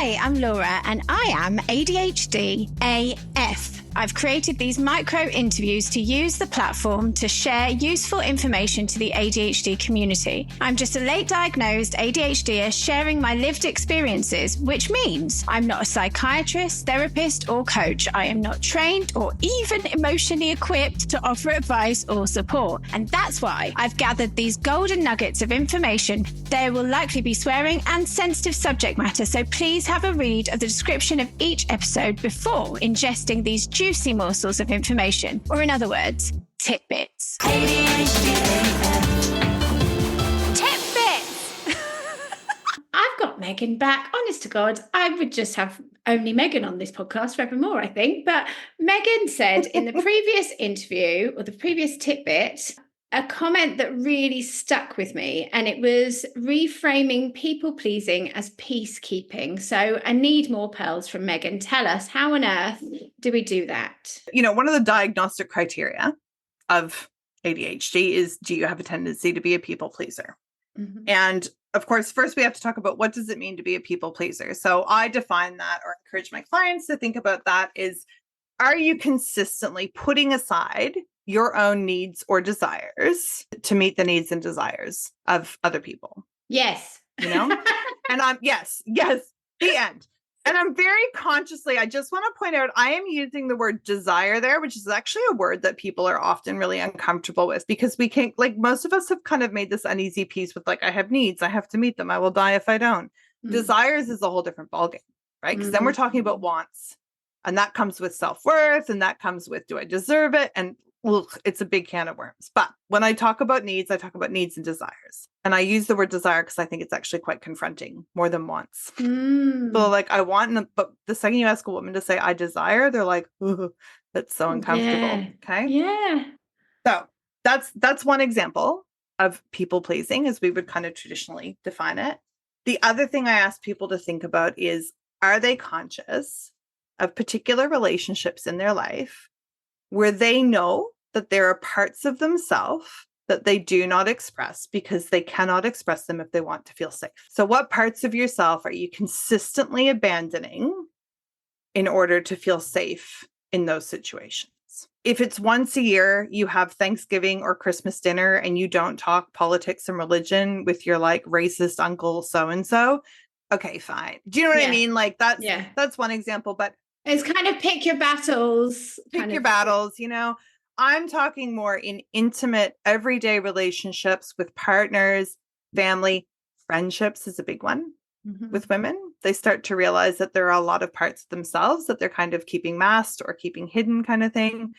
Hi, I'm Laura and I am ADHD AF. I've created these micro interviews to use the platform to share useful information to the ADHD community. I'm just a late diagnosed ADHDer sharing my lived experiences, which means I'm not a psychiatrist, therapist, or coach. I am not trained or even emotionally equipped to offer advice or support. And that's why I've gathered these golden nuggets of information. There will likely be swearing and sensitive subject matter, so please have a read of the description of each episode before ingesting these juicy morsels of information, or in other words, TITBITs. TITBITs! I've got Meghann back. Honest to God, I would just have only Meghann on this podcast forevermore, I think. But Meghann said in the previous interview, or the previous TITBIT, a comment that really stuck with me, and it was reframing people-pleasing as peacekeeping. So I need more pearls from Meghann. Tell us, how on earth do we do that? You know, one of the diagnostic criteria of ADHD is, do you have a tendency to be a people pleaser? Mm-hmm. And of course, first we have to talk about what does it mean to be a people pleaser? So I define that, or encourage my clients to think about that, is, are you consistently putting aside your own needs or desires to meet the needs and desires of other people? Yes. You know? And yes, the end. And I'm very consciously, I just want to point out, I am using the word desire there, which is actually a word that people are often really uncomfortable with, because we can't, like, most of us have kind of made this uneasy peace with, like, I have needs, I have to meet them, I will die if I don't. Desires is a whole different ballgame, right? Because then we're talking about wants, and that comes with self-worth, and that comes with, do I deserve it? And it's a big can of worms. But when I talk about needs, I talk about needs and desires. And I use the word desire because I think it's actually quite confronting, more than wants. So like, I want, but the second you ask a woman to say, I desire, they're like, ooh, that's so uncomfortable. Yeah. Okay. Yeah. So that's one example of people pleasing, as we would kind of traditionally define it. The other thing I ask people to think about is, are they conscious of particular relationships in their life where they know that there are parts of themselves that they do not express because they cannot express them if they want to feel safe? So what parts of yourself are you consistently abandoning in order to feel safe in those situations? If it's once a year, you have Thanksgiving or Christmas dinner and you don't talk politics and religion with your, like, racist uncle so-and-so, okay, fine. Do you know what I mean? Like, that's one example, but it's kind of pick your battles. Pick your battles, you know. I'm talking more in intimate, everyday relationships with partners, family. Friendships is a big one with women. They start to realize that there are a lot of parts of themselves that they're kind of keeping masked or keeping hidden, kind of thing.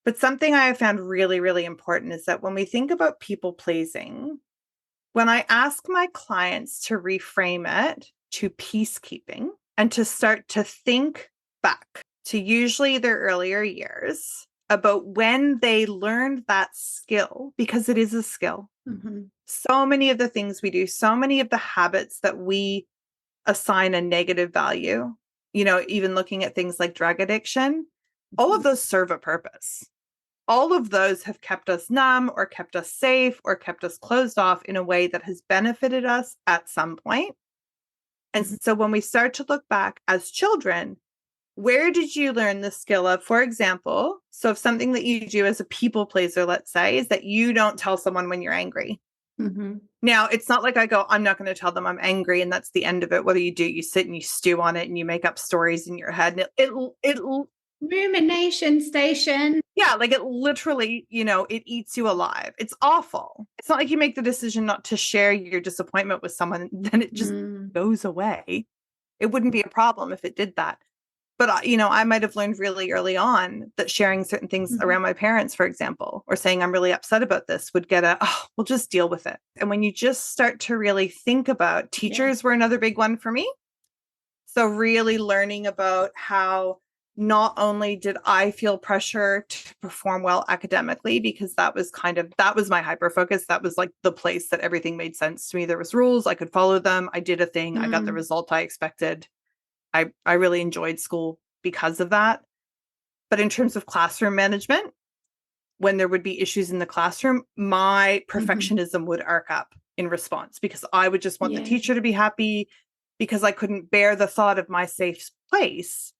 But something I have found really, really important is that when we think about people pleasing, when I ask my clients to reframe it to peacekeeping and to start to think back to usually their earlier years about when they learned that skill, because it is a skill. So many of the things we do, so many of the habits that we assign a negative value, you know, even looking at things like drug addiction, all of those serve a purpose. All of those have kept us numb or kept us safe or kept us closed off in a way that has benefited us at some point. And so when we start to look back as children, where did you learn the skill of, for example, so if something that you do as a people pleaser, let's say, is that you don't tell someone when you're angry. Now, it's not like I go, I'm not going to tell them I'm angry and that's the end of it. What do? You sit and you stew on it and you make up stories in your head. And it rumination station. Yeah, like, it literally, you know, it eats you alive. It's awful. It's not like you make the decision not to share your disappointment with someone, then it just goes away. It wouldn't be a problem if it did that. But, you know, I might have learned really early on that sharing certain things around my parents, for example, or saying I'm really upset about this would get we'll just deal with it. And when you just start to really think about, teachers were another big one for me. So really learning about how not only did I feel pressure to perform well academically, because that was my hyper focus. That was like the place that everything made sense to me. There was rules, I could follow them. I did a thing. I got the result I expected. I really enjoyed school because of that. But in terms of classroom management, when there would be issues in the classroom, my perfectionism would arc up in response, because I would just want the teacher to be happy. because I couldn't bear the thought of my safe place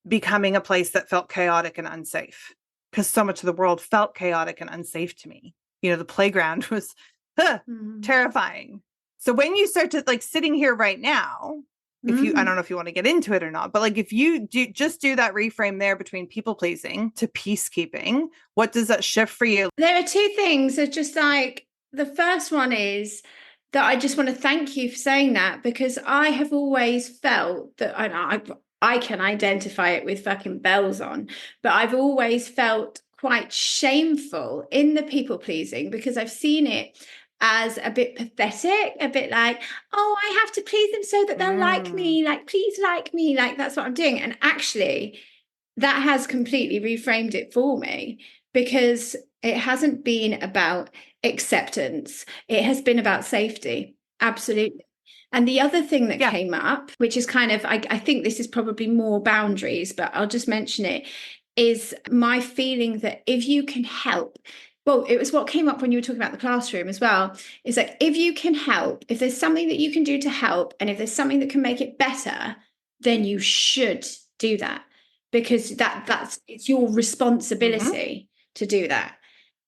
becoming a place that felt chaotic and unsafe, because so much of the world felt chaotic and unsafe to me. You know, the playground was terrifying. So when you start to like sitting here right now, if you, I don't know if you want to get into it or not, but like if you do that reframe there between people pleasing to peacekeeping, what does that shift for you? There are two things. It's just like, the first one is that I just want to thank you for saying that, because I have always felt that I can identify it with fucking bells on, but I've always felt quite shameful in the people pleasing, because I've seen it as a bit pathetic, a bit like, oh, I have to please them so that they'll like me, like, please like me, like that's what I'm doing. And actually, that has completely reframed it for me, because it hasn't been about acceptance. It has been about safety. Absolutely. And the other thing that came up, which is kind of, I think this is probably more boundaries, but I'll just mention it, is my feeling that if you can help, well, it was what came up when you were talking about the classroom as well, is like, if you can help, if there's something that you can do to help, and if there's something that can make it better, then you should do that, because that's it's your responsibility to do that.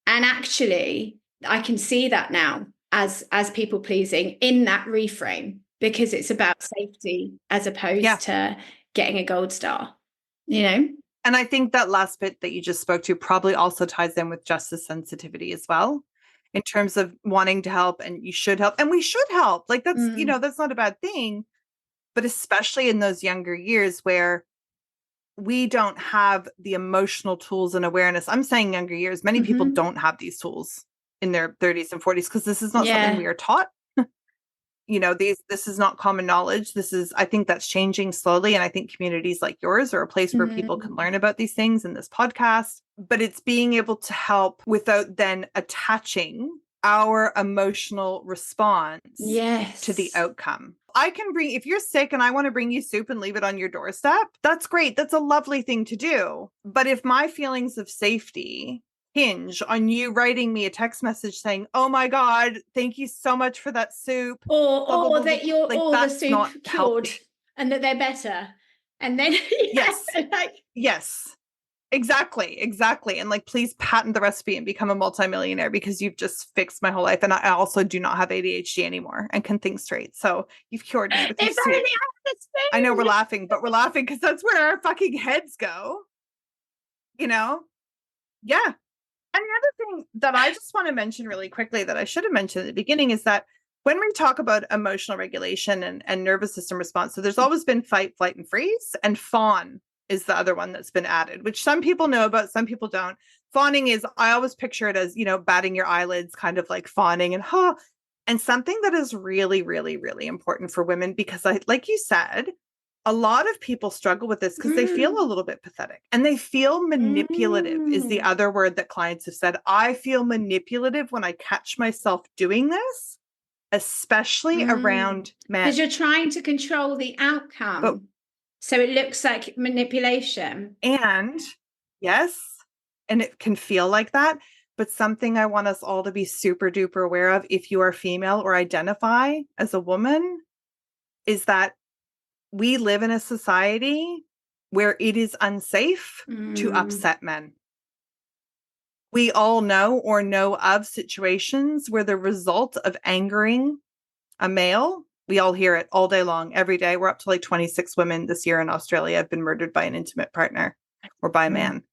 And actually, I can see that now as people pleasing in that reframe, because it's about safety as opposed to getting a gold star, you know? And I think that last bit that you just spoke to probably also ties in with justice sensitivity as well, in terms of wanting to help, and you should help, and we should help. Like that's, you know, that's not a bad thing, but especially in those younger years where we don't have the emotional tools and awareness. I'm saying younger years. Many people don't have these tools in their 30s and 40s, because this is not something we are taught. You know, this is not common knowledge. I think that's changing slowly. And I think communities like yours are a place where people can learn about these things in this podcast. But it's being able to help without then attaching our emotional response to the outcome. I can bring, if you're sick and I want to bring you soup and leave it on your doorstep, that's great. That's a lovely thing to do. But if my feelings of safety hinge on you writing me a text message saying, oh my God, thank you so much for that soup. Or blah, blah, blah, that you're like, all the soup cured healthy. And that they're better. And then, yes, exactly. And like, please patent the recipe and become a multimillionaire, because you've just fixed my whole life. And I also do not have ADHD anymore and can think straight. So you've cured me with your soup. I know we're laughing, but we're laughing because that's where our fucking heads go, you know? Yeah. And the other thing that I just want to mention really quickly that I should have mentioned at the beginning is that when we talk about emotional regulation and nervous system response, so there's always been fight, flight, and freeze, and fawn is the other one that's been added, which some people know about, some people don't. Fawning is, I always picture it as, you know, batting your eyelids, kind of like fawning and something that is really, really, really important for women, because like you said, a lot of people struggle with this because they feel a little bit pathetic and they feel manipulative is the other word that clients have said. I feel manipulative when I catch myself doing this, especially around men. Because you're trying to control the outcome. So it looks like manipulation. And yes, and it can feel like that. But something I want us all to be super duper aware of, if you are female or identify as a woman, is that we live in a society where it is unsafe to upset men. We all know or know of situations where the result of angering a male, we all hear it all day long, every day. We're up to like 26 women this year in Australia have been murdered by an intimate partner or by a man.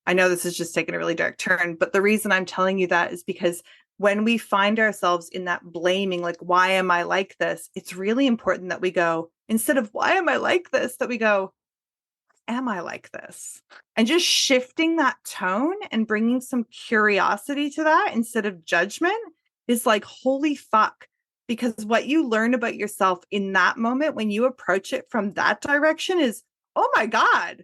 I know this is just taking a really dark turn, but the reason I'm telling you that is because when we find ourselves in that blaming, like, why am I like this? It's really important that we go, instead of why am I like this, that we go, am I like this? And just shifting that tone and bringing some curiosity to that instead of judgment is like, holy fuck. Because what you learn about yourself in that moment, when you approach it from that direction, is, oh my God,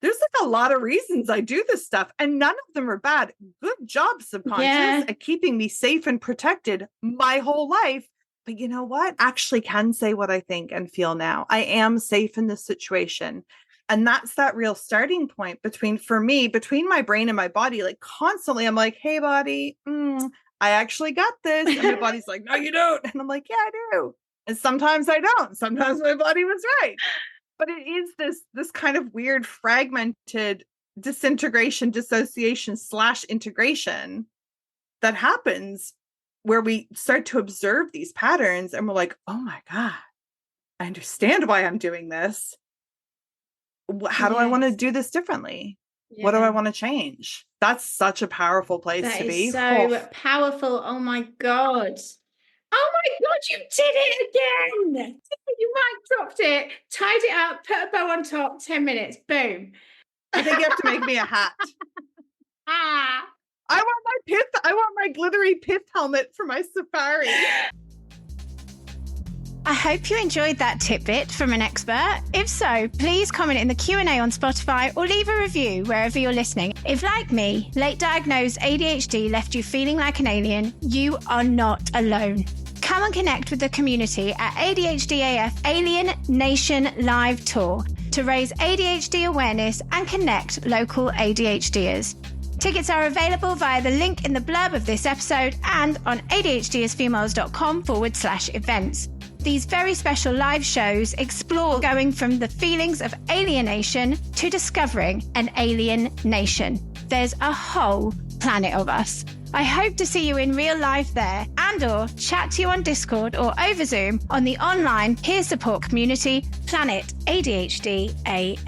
there's like a lot of reasons I do this stuff and none of them are bad. Good job, subconscious, at keeping me safe and protected my whole life. But you know what? Actually can say what I think and feel now. I am safe in this situation. And that's that real starting point between my brain and my body. Like constantly, I'm like, hey, body, I actually got this. And my body's like, no, you don't. And I'm like, yeah, I do. And sometimes I don't. Sometimes my body was right. But it is this kind of weird fragmented disintegration, dissociation / integration that happens where we start to observe these patterns and we're like, oh my God, I understand why I'm doing this. How do I want to do this differently? Yeah. What do I want to change? That's such a powerful place to be. So powerful. Oh my God. Oh my God, you did it again. You might dropped it, tied it up, put a bow on top, 10 minutes, boom. I think you have to make me a hat. I want my glittery pith helmet for my safari. I hope you enjoyed that tidbit from an expert. If so, please comment in the Q&A on Spotify or leave a review wherever you're listening. If, like me, late diagnosed ADHD left you feeling like an alien, you are not alone. Come and connect with the community at ADHDAF Alien Nation Live Tour to raise ADHD awareness and connect local ADHDers. Tickets are available via the link in the blurb of this episode and on ADHDasFemales.com/events. These very special live shows explore going from the feelings of alienation to discovering an alien nation. There's a whole planet of us. I hope to see you in real life there and/or chat to you on Discord or over Zoom on the online peer support community Planet ADHDAF.